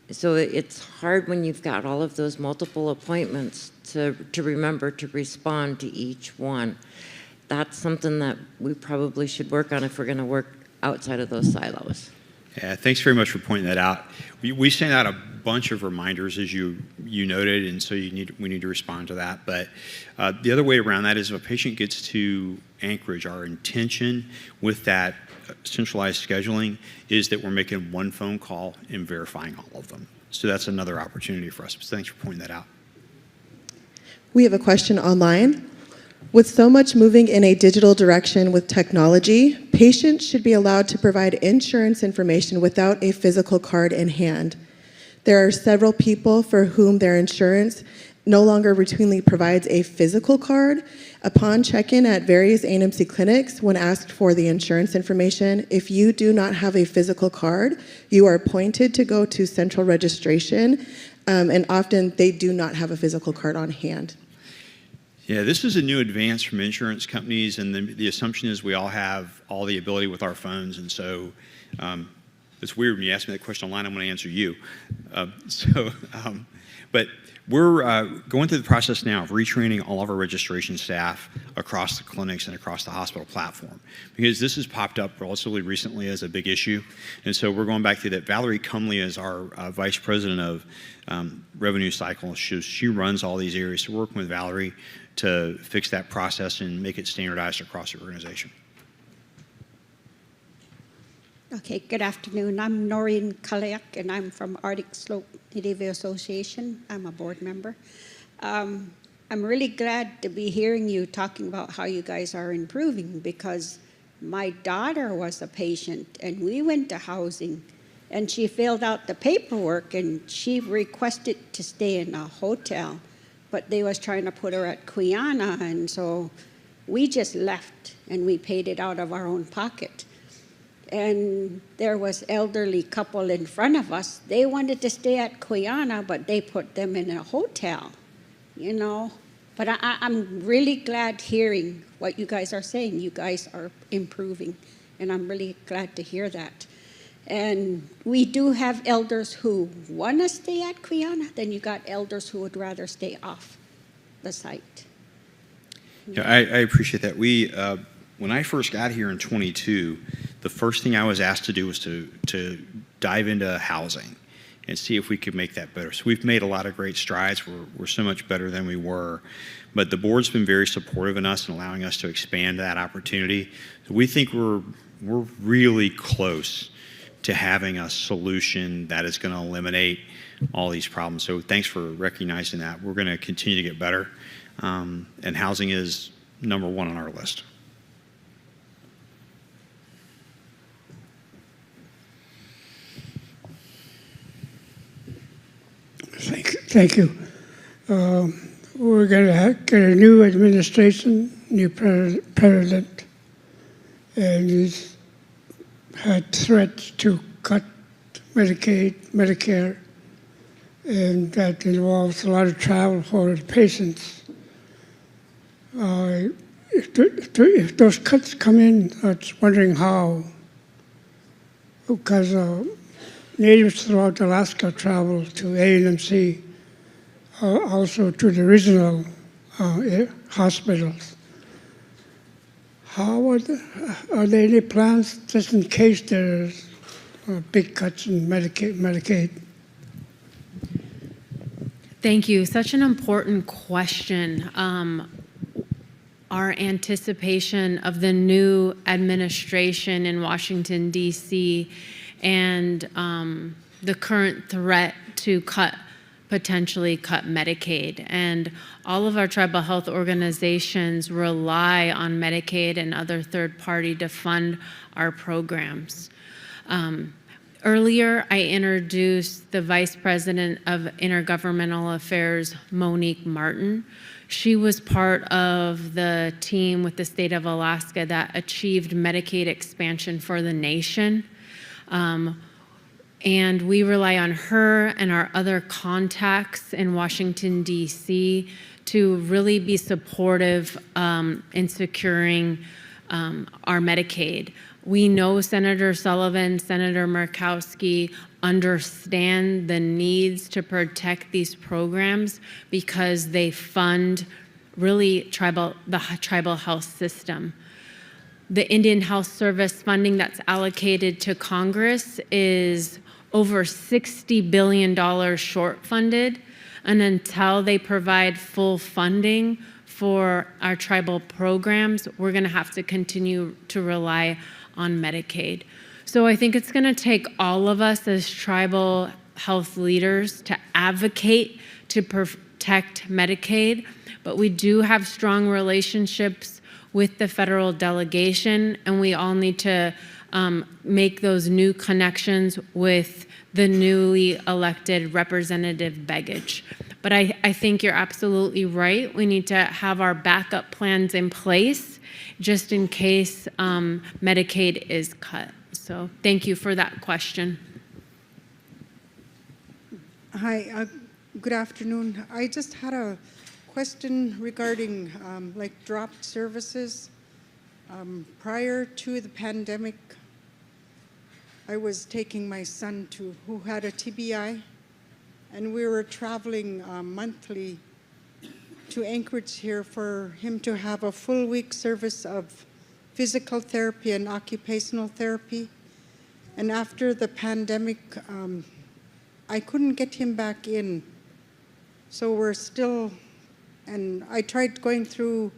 Speaker 13: So it's hard when you've got all of those multiple appointments to remember to respond to each one. That's something that we probably should work on if we're going to work outside of those silos.
Speaker 8: Yeah, thanks very much for pointing that out. We sent out a bunch of reminders, as you noted, and so we need to respond to that. But the other way around that is if a patient gets to Anchorage, our intention with that centralized scheduling is that we're making one phone call and verifying all of them. So that's another opportunity for us. So thanks for pointing that out.
Speaker 10: We have a question online. With so much moving in a digital direction with technology, patients should be allowed to provide insurance information without a physical card in hand. There are several people for whom their insurance no longer routinely provides a physical card. Upon check-in at various ANTHC clinics, when asked for the insurance information, if you do not have a physical card, you are pointed to go to central registration, and often they do not have a physical card on hand.
Speaker 8: Yeah, this is a new advance from insurance companies, and the assumption is we all have all the ability with our phones, and so it's weird when you ask me that question online, I'm going to answer you. But we're going through the process now of retraining all of our registration staff across the clinics and across the hospital platform, because this has popped up relatively recently as a big issue, and so we're going back through that. Valerie Cumley is our Vice President of Revenue Cycle. She runs all these areas, so we're working with Valerie to fix that process and make it standardized across the organization.
Speaker 14: Okay, good afternoon. I'm Noreen Kaliak, and I'm from Arctic Slope Native Association. I'm a board member. I'm really glad to be hearing you talking about how you guys are improving, because my daughter was a patient, and we went to housing, and she filled out the paperwork, and she requested to stay in a hotel, but they was trying to put her at Quiana, and so we just left, and we paid it out of our own pocket. And there was elderly couple in front of us. They wanted to stay at Quiana, but they put them in a hotel, you know. But I'm really glad hearing what you guys are saying. You guys are improving, and I'm really glad to hear that. And we do have elders who want to stay at Quiana, then you got elders who would rather stay off the site.
Speaker 8: Yeah, I appreciate that. When I first got here in 22, the first thing I was asked to do was to dive into housing and see if we could make that better. So we've made a lot of great strides. We're so much better than we were. But the board's been very supportive in us and allowing us to expand that opportunity. So we think we're really close to having a solution that is going to eliminate all these problems. So thanks for recognizing that. We're going to continue to get better. And housing is number one on our list.
Speaker 9: Thank you. We're going to get a new administration, new president, and he's had threats to cut Medicaid, Medicare, and that involves a lot of travel for the patients. If those cuts come in, I was wondering how, because natives throughout Alaska travel to ANTHC, also to the regional hospitals. Are there any plans just in case there's big cuts in Medicaid?
Speaker 1: Thank you. Such an important question. Our anticipation of the new administration in Washington, D.C., and the current threat to potentially cut Medicaid. And all of our tribal health organizations rely on Medicaid and other third party to fund our programs. Earlier, I introduced the Vice President of Intergovernmental Affairs, Monique Martin. She was part of the team with the state of Alaska that achieved Medicaid expansion for the nation. And we rely on her and our other contacts in Washington, D.C. to really be supportive in securing our Medicaid. We know Senator Sullivan, Senator Murkowski understand the needs to protect these programs because they fund really the tribal health system. The Indian Health Service funding that's allocated to Congress is over $60 billion short funded, and until they provide full funding for our tribal programs, we're going to have to continue to rely on Medicaid. So I think it's going to take all of us as tribal health leaders to advocate to protect Medicaid, but we do have strong relationships with the federal delegation, and we all need to make those new connections with the newly elected Representative Begich. But I think you're absolutely right. We need to have our backup plans in place just in case Medicaid is cut. So thank you for that question.
Speaker 15: Hi, good afternoon. I just had a question regarding like dropped services. Prior to the pandemic, I was taking my son who had a TBI, and we were traveling monthly to Anchorage here for him to have a full week service of physical therapy and occupational therapy. And after the pandemic, I couldn't get him back in. So we're still, and I tried going through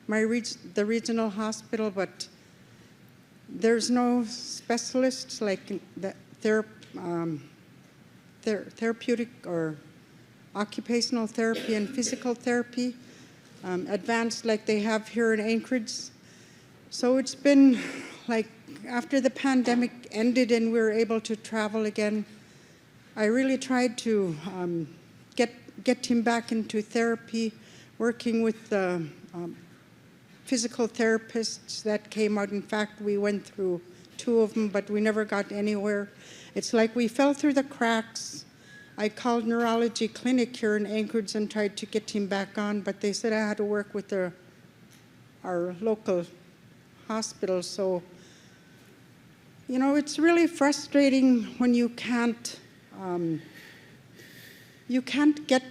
Speaker 15: the regional hospital, but there's no specialists like the therapeutic or occupational therapy and physical therapy, advanced like they have here in Anchorage. So it's been like after the pandemic ended and we were able to travel again, I really tried to get him back into therapy, working with the physical therapists that came out. In fact, we went through 2 of them, but we never got anywhere. It's like we fell through the cracks. I called neurology clinic here in Anchorage and tried to get him back on, but they said I had to work with our local hospital. So, you know, it's really frustrating when you can't get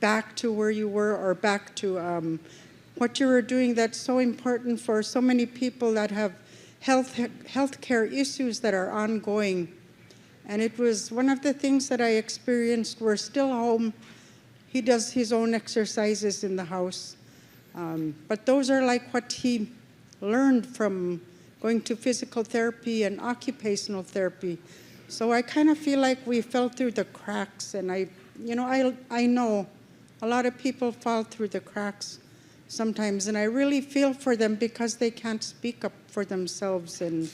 Speaker 15: back to where you were or back to what you were doing that's so important for so many people that have healthcare issues that are ongoing. And it was one of the things that I experienced. We're still home. He does his own exercises in the house. But those are like what he learned from going to physical therapy and occupational therapy. So I kind of feel like we fell through the cracks, and I know a lot of people fall through the cracks sometimes, and I really feel for them because they can't speak up for themselves. And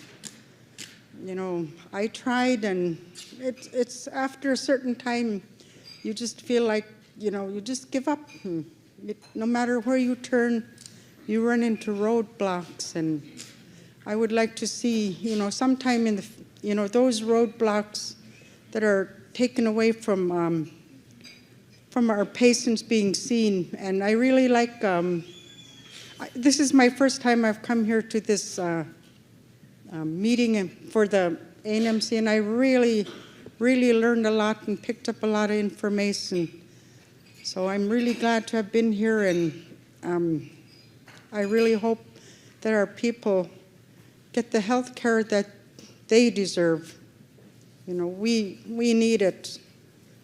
Speaker 15: you know, I tried, and it's after a certain time, you just feel like, you know, you just give up. No matter where you turn, you run into roadblocks, and I would like to see, you know, sometime in the, you know, those roadblocks that are taken away from our patients being seen. And I really like, this is my first time I've come here to this meeting for the ANTHC, and I really, really learned a lot and picked up a lot of information. So I'm really glad to have been here, and I really hope that our people get the health care that they deserve. You know, we need it.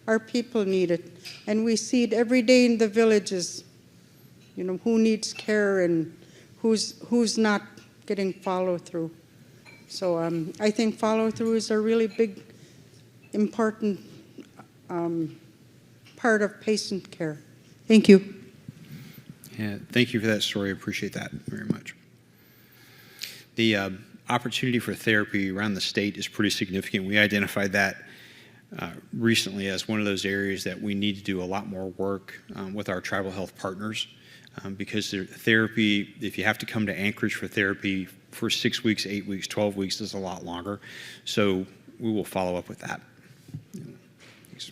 Speaker 15: Our people need it. And we see it every day in the villages, you know, who needs care and who's not getting follow through. So I think follow through is a really big, important part of patient care. Thank you.
Speaker 8: Yeah, thank you for that story. I appreciate that very much. The opportunity for therapy around the state is pretty significant. We identified that recently as one of those areas that we need to do a lot more work with our tribal health partners because therapy, if you have to come to Anchorage for therapy for 6 weeks, 8 weeks, 12 weeks is a lot longer. So we will follow up with that. Thanks.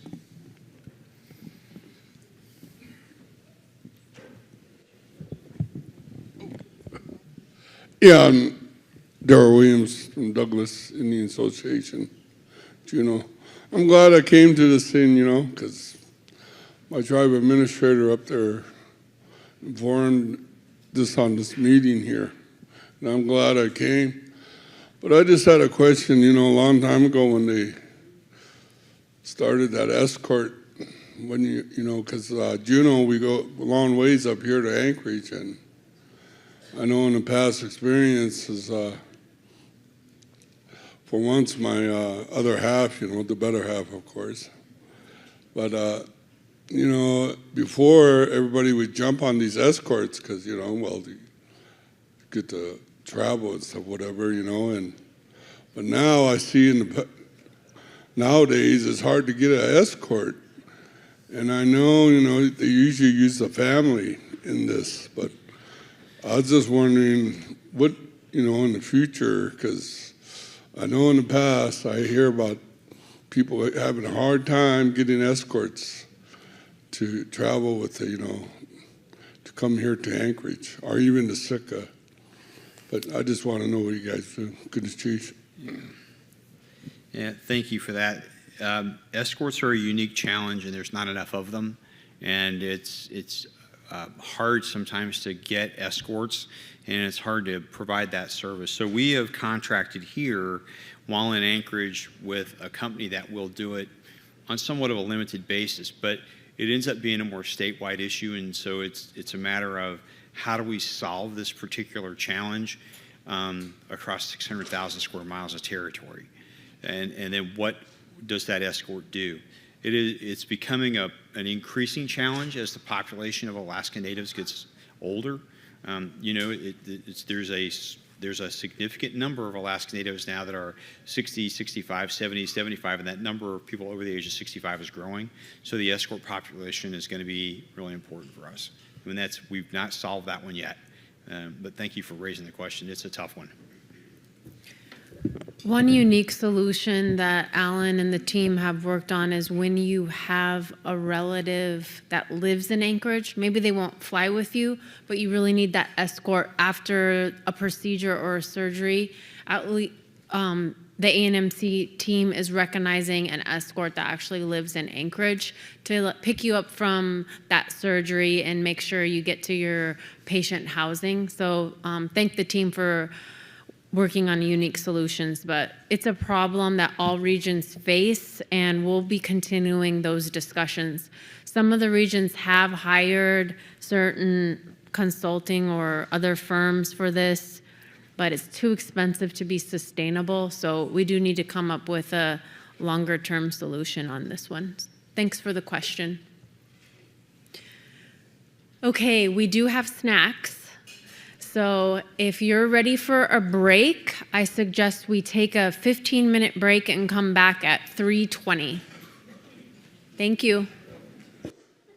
Speaker 16: Yeah, I'm Darrell Williams from Douglas Indian Association. Juneau. I'm glad I came to this thing, because my tribe administrator up there informed this on this meeting here, and I'm glad I came. But I just had a question, a long time ago when they started that escort, when because Juneau, we go a long ways up here to Anchorage, and I know in the past experiences, for once my other half, the better half, of course, but before everybody would jump on these escorts because, well, you get to travel and stuff, whatever, but now I see nowadays it's hard to get an escort. And I know, they usually use the family in this, but I was just wondering what, in the future, because I know in the past I hear about people having a hard time getting escorts to travel with, to come here to Anchorage or even to Sitka. But I just want to know what you guys do. Goodness, Chief.
Speaker 8: Yeah, thank you for that. Escorts are a unique challenge, and there's not enough of them, and it's hard sometimes to get escorts, and it's hard to provide that service. So we have contracted here while in Anchorage with a company that will do it on somewhat of a limited basis, but it ends up being a more statewide issue, and so it's a matter of how do we solve this particular challenge across 600,000 square miles of territory, and then what does that escort do? It's becoming an increasing challenge as the population of Alaska Natives gets older. There's a significant number of Alaska Natives now that are 60, 65, 70, 75, and that number of people over the age of 65 is growing. So the escort population is going to be really important for us. I mean, we've not solved that one yet, but thank you for raising the question. It's a tough one.
Speaker 1: One unique solution that Alan and the team have worked on is when you have a relative that lives in Anchorage, maybe they won't fly with you, but you really need that escort after a procedure or a surgery. At least, the ANMC team is recognizing an escort that actually lives in Anchorage to pick you up from that surgery and make sure you get to your patient housing. So thank the team for working on unique solutions, but it's a problem that all regions face, and we'll be continuing those discussions. Some of the regions have hired certain consulting or other firms for this, but it's too expensive to be sustainable, so we do need to come up with a longer-term solution on this one. Thanks for the question. Okay, we do have snacks. So if you're ready for a break, I suggest we take a 15-minute break and come back at 3:20. Thank you.